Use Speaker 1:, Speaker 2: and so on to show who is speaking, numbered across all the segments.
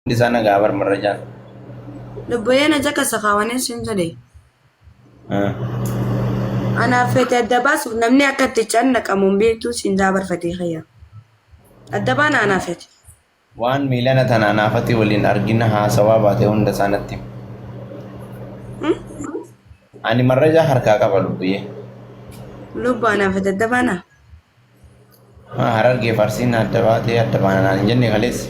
Speaker 1: di sana gabar merajaan.
Speaker 2: Lubbuleen aja kasakawanin sin jedhe.
Speaker 1: Ah.
Speaker 2: Anaaf fete adda baasuuf namni akka itti cannaqamuun beektu sin dabarfatee kayya. Adda baana anaaf fete.
Speaker 1: Waan miilana tanaan afati waliin argina haasawaa baate hunda isaanatti. Ani marraja harkaa qaba lubbuyyee.
Speaker 2: Lubbu anaaf fete adda baana.
Speaker 1: Harargee farsiin adda baatee adda baana naan hin jenne kaleessi.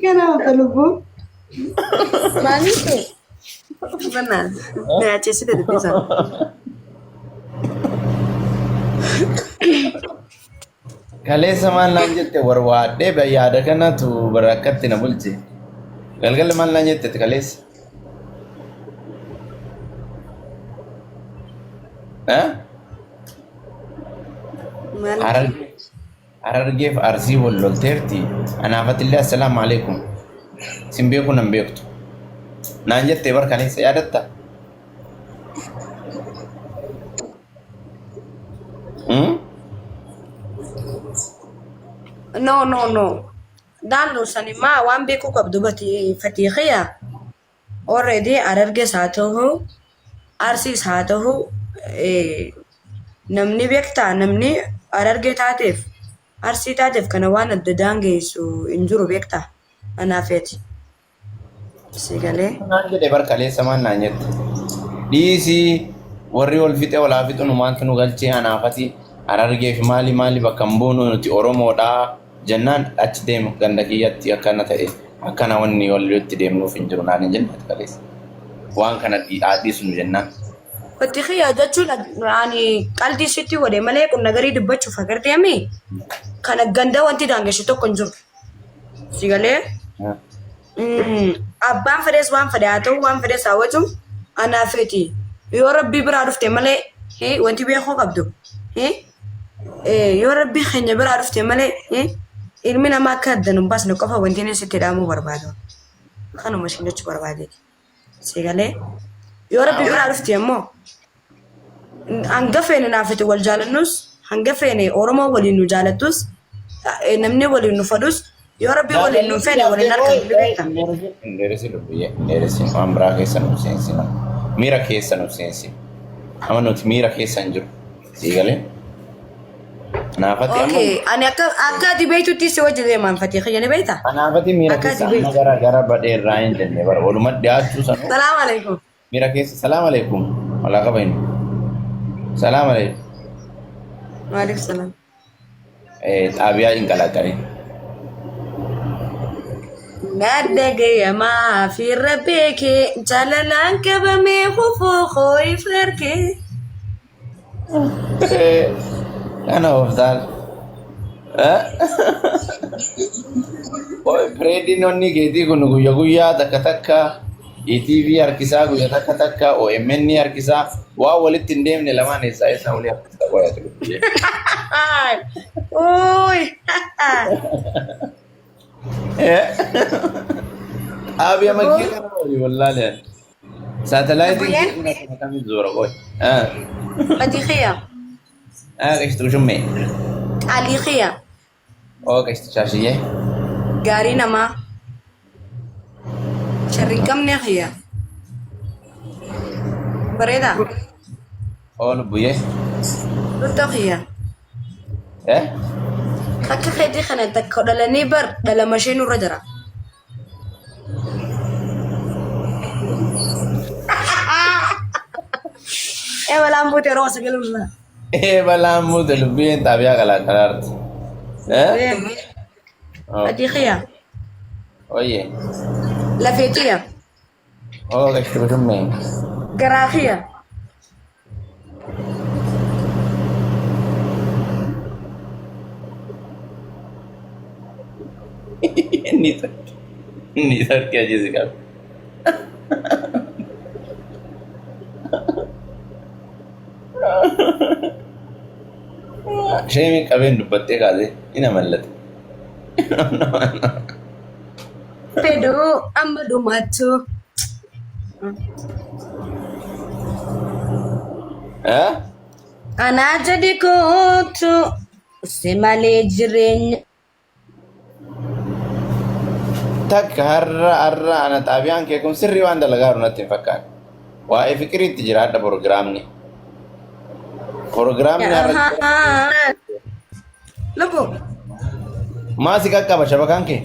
Speaker 2: Kenapa lubbu? Manis tuh. Benar. Nah, Cesi dari bisa.
Speaker 1: Kaleessa maal naan jette warwaadhee yaada kanatu barakkatti na bulche. Galgala maal naan jette kaleessa? Harargeef arsii wal lolteerti. Anaafatillee assalaamu alaikum. Sin beeku nan beektu. Naan jettee bar kaleessa yaadatta?
Speaker 2: No. Daannu sani maa waan beekuu qabdu fatiiqiya. Already Harargees haa ta'u, Arsiis haa ta'u, namni beektaa namni Harargee taateef, Arsii taateef kana waan adda daangeessu hin jiru beektaa. Anaafeeti. Si galee.
Speaker 1: Naan jedhe bar kaleessa maal naan jette? Dhiisii warri ol fixe olaa fixu numaantu nu galchee anaafati Harargeef maali bakka hin buunu nuti Oromoodhaa jennaan achi deemu ganda kiyyatti akkana ta'e akkana wanni walitti deemnuuf hin jiru naan hin jenne kaleessa. Waan kana dhiisu nu jennaan.
Speaker 2: Fatiiqiya jechuun ani qalbii sitti godhe malee kun nagarii dubbachuuf agarteemi. Kana ganda wanti daangessu tokko hin jiru. Si galee. Abbaan fedhes waan fedhe haa ta'u waan fedhes hawwatu anaafeeti. Yoo rabbii biraa dhufte malee wanti beekuu qabdu. Yoo rabbii keenya biraa dhufte malee ilmi namaa akka adda nu baasne qofa wanti inni sitti dhaamuu barbaadu. Kanuma isin jechuu barbaade. Si galee. Yoo rabbii biraa dhufte immoo hanga feene naafete wal jaalannus hanga feene Oromoo waliin nu jaalattus namni waliin nu fadus yoo rabbii waliin nu feene waliin harkaan beekta.
Speaker 1: Indeeresi lubbuyyee indeeresi waan biraa keessa nu seensina. Miira keessa nu seensi. Amma nuti miira keessa hin jiru. Si galee. Naafati amma.
Speaker 2: Ani akka dibeetutti si wajji deemaan fatiiqiya ni beektaa?
Speaker 1: Naafati miira keessa amma gara badhee irraa hin jenne bara walumaa dhiyaachuu sanu.
Speaker 2: Salaam alaikum.
Speaker 1: Mira keessa salaam alaikum. Walaa qaba inni. Salaam alaikum.
Speaker 2: Waalaikum salaam.
Speaker 1: Xaabiyaa hin qalaqalin.
Speaker 2: Nadagayamaa fi rabbeekee jaalalaan qabamee hufuu hooyi farkee.
Speaker 1: Kana ooftaan. Pireediin onni keetii kun guyyaa takka ETV harkisaa guyyaa takka OMN harkisaa waa walitti hin deemne lamaan eessaa walii harkisaa qoyatu.
Speaker 2: Ooy.
Speaker 1: Xaabiyaa makkii kana walii wallaaleen. Saatalaayitiin kun akkamiin zoora qoy.
Speaker 2: Fatiiqiya.
Speaker 1: Qashtuu shummee.
Speaker 2: Aliiqiya.
Speaker 1: Qashtuu shaashiyyee.
Speaker 2: Gaarii namaa. Sharri qabne qiya. Bareeda.
Speaker 1: Lubbuyyee.
Speaker 2: Lutta qiya. Akka keetii kana takka dhalanii bar dhalama ishee nurra jira. Balaan buute yeroo sagaluudha.
Speaker 1: Balaan buute lubbiin xaabiyaa qalaqalaarti.
Speaker 2: Adii qiya.
Speaker 1: Oye.
Speaker 2: Lafeetiya.
Speaker 1: Qashtuu shummee.
Speaker 2: Garaa qiya.
Speaker 1: Ni tarki ajizi qaba. Ishee qabeen dubbattee kaasee ina mallate.
Speaker 2: Fedhu amma dhumatu. Anaa jadi kootu si malee jireenya.
Speaker 1: Takka har'a ana xaabiyaan kee kun sirrii waan dalagaa natti hin fakkaatu. Waa'ee fikiriitti jiraadha proogiraamni. Proogiraamni
Speaker 2: Lubu.
Speaker 1: maasi qaqqaba shabakaan kee?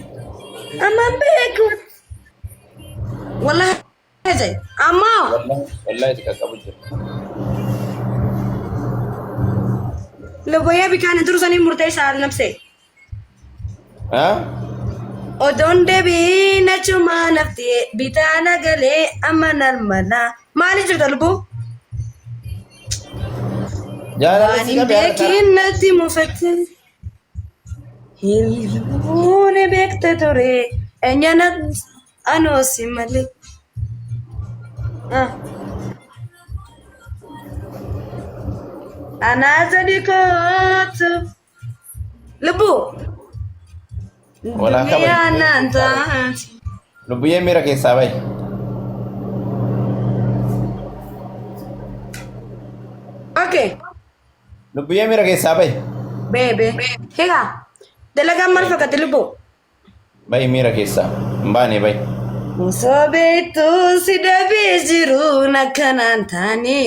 Speaker 2: Amma beeku. Wallahi ajay. Amma.
Speaker 1: Wallahi itti qaqqabu jira.
Speaker 2: Lubu yaa bikaana dursanii murteessaa nafsee. Odoon deebii na cuma naftee bitaa nagalee amma nalmala. Maali jirta lubu? Waan hin beekin natti mufatte. Hirbuun beekte ture eenyana anoosi malee. Anaa jadi kootu. Lubu.
Speaker 1: Walaa kaba.
Speaker 2: Dunia nanta.
Speaker 1: Lubbuyee miira keessaa bahi.
Speaker 2: Okay.
Speaker 1: Lubbuyee miira keessaa bahi.
Speaker 2: Bebe. Higa. Dalagaan maal fakkaate lubu?
Speaker 1: Bahi miira keessaa. Hin baane bahi.
Speaker 2: Musobeetu si dabee jiru nakkanaan taane.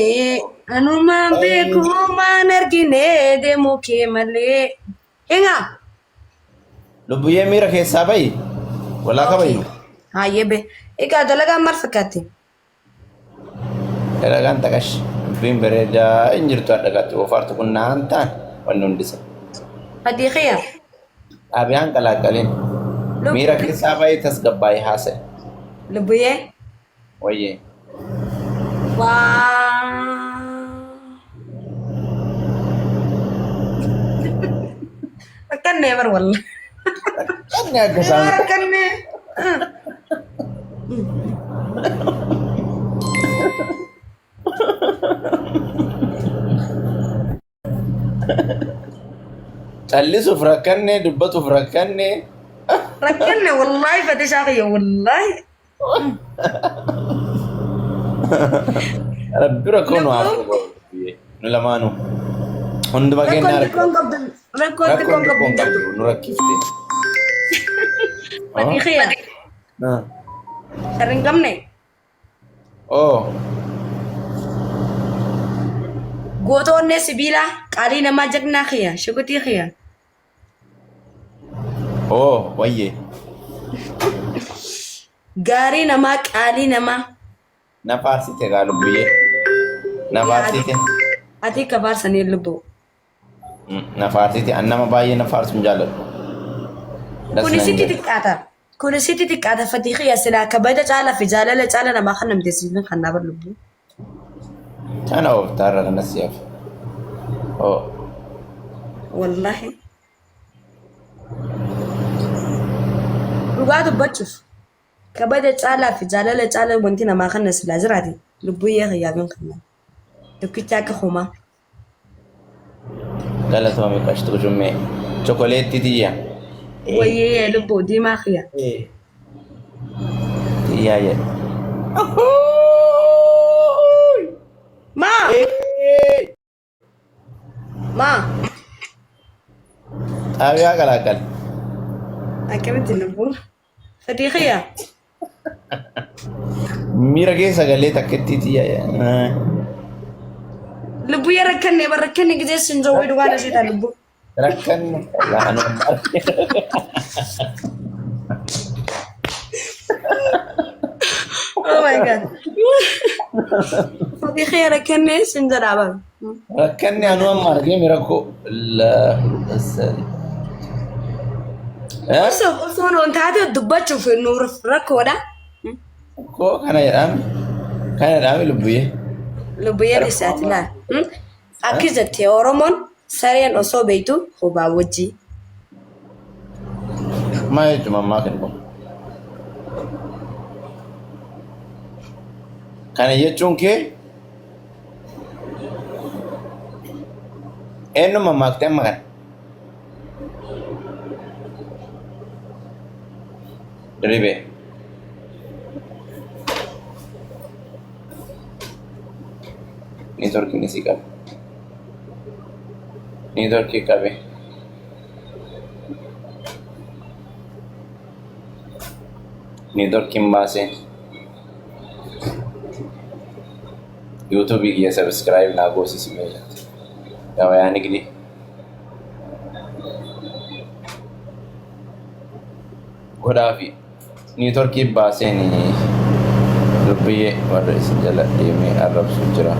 Speaker 2: Anumaan beeku maan argine deemuu kee malee. Higa.
Speaker 1: Lubbuyee miira keessaa bahi. Walaa kabayi.
Speaker 2: Hayyee be. Egaa dalagaan maal fakkaate?
Speaker 1: Dalagaan taqash. Dubbiin bareedaa hin jirtu adda ofaartu kun naan ta'an wanni hundisa.
Speaker 2: Adii xiya.
Speaker 1: Abiyaan qalaaqaliin. Miira keessaa bahi tasgabbaa'ee haasa'e.
Speaker 2: Lubbuyee.
Speaker 1: Wayyee.
Speaker 2: Waa. Rakkanne bar walla.
Speaker 1: Rakkanne akka isaan.
Speaker 2: Rakkanne.
Speaker 1: Callisuuf rakkanne dubbatuuf rakkanne.
Speaker 2: Rakkanne wallahi fate shaaqiyya wallahi.
Speaker 1: Rabbi rakkoo nu hafu nu lamaanuu. Hunduma kennaa
Speaker 2: Rakkoon
Speaker 1: qabdu nu rakkifte.
Speaker 2: Adii xiya. Sharri hin qabne. Gootoonne sibiila qaalii namaa jagnaa xiya shukutii xiya.
Speaker 1: Wayyee.
Speaker 2: Gaarii namaa qaalii namaa.
Speaker 1: Na faarsite gaa lubbuyyee. Na faarsite.
Speaker 2: Ati ka faarsanii lubbu.
Speaker 1: Na faarsite an nama baay'ee na faarsuun jaalladhu.
Speaker 2: Kunisitti xiqqaata. Kunisitti xiqqaata fatii xiya silaa kabaja caalaa fi jaalala caala namaa kan namteessisuun kan naaba lubbu.
Speaker 1: Kana ooftaarra kana siyaaf.
Speaker 2: Wallahi. Dhugaa dubbachuuf. Kabaja caalaa fi jaalala caala wanti namaa kan silaa jiraate lubbuyyee xiyyaabiin kan nama. Tokkicha akka homaa.
Speaker 1: Galatoomi qashtuu jummee. Chokoleetti tiyya.
Speaker 2: Wayyee lubbu diimaa xiya.
Speaker 1: Tiyyaa jedhe.
Speaker 2: Ma.
Speaker 1: Xaabiyaa qalaaqal.
Speaker 2: Akkamitti lubbu? Fatii xiya.
Speaker 1: Miira keessa galee takkeetti tiyya.
Speaker 2: Lubbu yaa rakkanne bar rakkanne gizee sin joo dhugaa na seetaa lubbu.
Speaker 1: Rakkanne laanoo
Speaker 2: Oh my god. Fatii xiya rakkanne sin jedhaa bara.
Speaker 1: rakkanne anu amma argee miira koo
Speaker 2: Osoo noon taate dubbachuuf nu rakkoodha.
Speaker 1: koo kana jedhame lubbuyyee.
Speaker 2: Lubbuyyee dhiisaati laal. Akkis jettee Oromoon sareen osoo beektu hubaa wajjii.
Speaker 1: Maa jechuun ammaa kan kun. Kana jechuun kee eenyuma maaktee amma kana. Diribee. Network ni si kabe. Network kabe. Network base. YouTube ki subscribe na go si meja. Dawa yani gidi. Godafi network base ni dubbiye warra isin jala deemee arrabsu jira.